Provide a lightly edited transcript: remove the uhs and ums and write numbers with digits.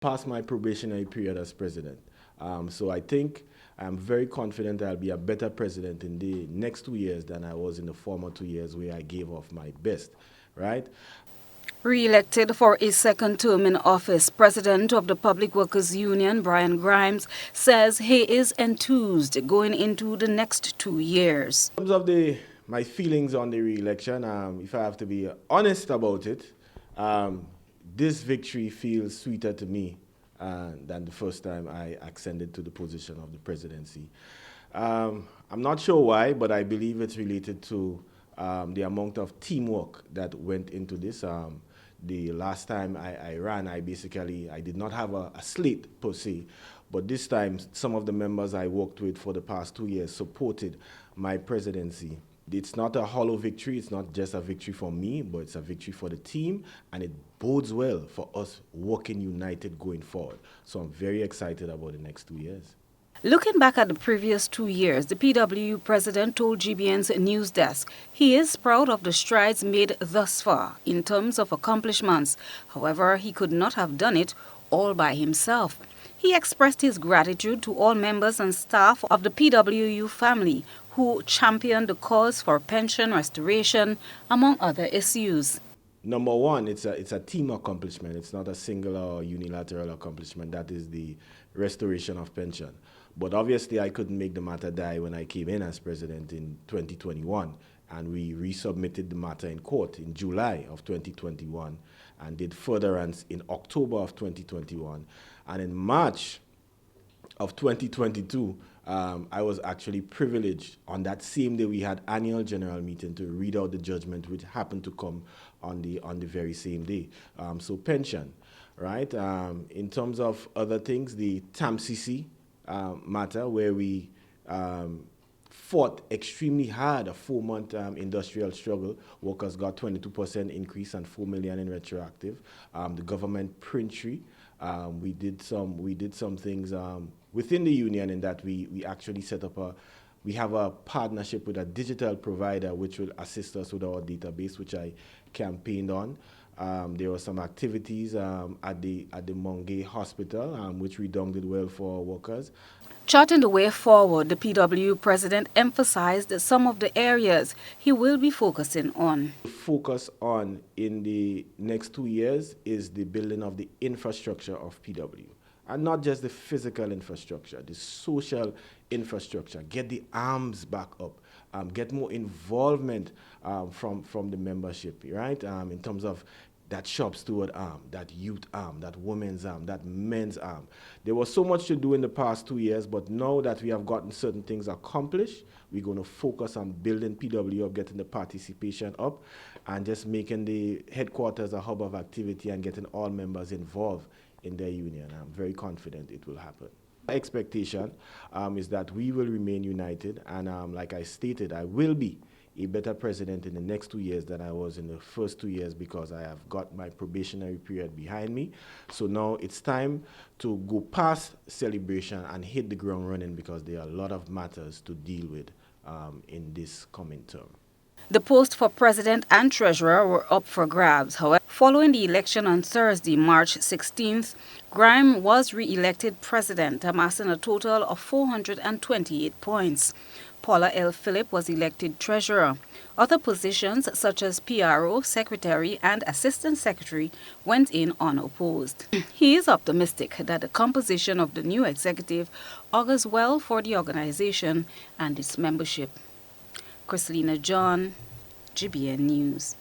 past my probationary period as president. So I think I'm very confident I'll be a better president in the next 2 years than I was in the former 2 years where I gave off my best, right? Re-elected for a second term in office, President of the Public Workers Union, Brian Grimes, says he is enthused going into the next 2 years. In terms of my feelings on the re-election, if I have to be honest about it, this victory feels sweeter to me than the first time I ascended to the position of the presidency. I'm not sure why, but I believe it's related to the amount of teamwork that went into this. The last time I ran, I did not have a slate per se, but this time some of the members I worked with for the past 2 years supported my presidency. It's not a hollow victory, it's not just a victory for me, but it's a victory for the team, and it bodes well for us working united going forward. So I'm very excited about the next 2 years. Looking back at the previous 2 years, the PWU president told GBN's news desk he is proud of the strides made thus far in terms of accomplishments. However, he could not have done it all by himself. He expressed his gratitude to all members and staff of the PWU family who championed the cause for pension restoration, among other issues. Number one, it's a team accomplishment. It's not a single or unilateral accomplishment. That is the restoration of pension. But obviously, I couldn't make the matter die when I came in as president in 2021, and we resubmitted the matter in court in July of 2021 and did furtherance in October of 2021. And in March of 2022, I was actually privileged on that same day we had annual general meeting to read out the judgment, which happened to come on the very same day. So pension, right? In terms of other things, the TAMCC matter where we fought extremely hard, a 4-month industrial struggle. Workers got 22% increase and $4 million in retroactive. The government printry, we did some things within the union in that we actually set up we have a partnership with a digital provider which will assist us with our database, which I campaigned on. There were some activities at the Mongay Hospital, which redounded well for our workers. Charting the way forward, the PWU president emphasized some of the areas he will be focusing on. Focus on in the next 2 years is the building of the infrastructure of PW. And not just the physical infrastructure, the social infrastructure. Get the arms back up. Get more involvement from the membership, right? In terms of that shop steward arm, that youth arm, that women's arm, that men's arm. There was so much to do in the past 2 years, but now that we have gotten certain things accomplished, we're going to focus on building PW up, getting the participation up, and just making the headquarters a hub of activity and getting all members involved in their union. I'm very confident it will happen. My expectation is that we will remain united, and like I stated, I will be a better president in the next 2 years than I was in the first 2 years because I have got my probationary period behind me. So now it's time to go past celebration and hit the ground running because there are a lot of matters to deal with in this coming term. The posts for president and treasurer were up for grabs. However, following the election on Thursday, March 16th, Grimes was re-elected president, amassing a total of 428 points. Paula L. Phillip was elected treasurer. Other positions such as PRO, secretary, and assistant secretary went in unopposed. He is optimistic that the composition of the new executive augurs well for the organization and its membership. Christelina John, GBN News.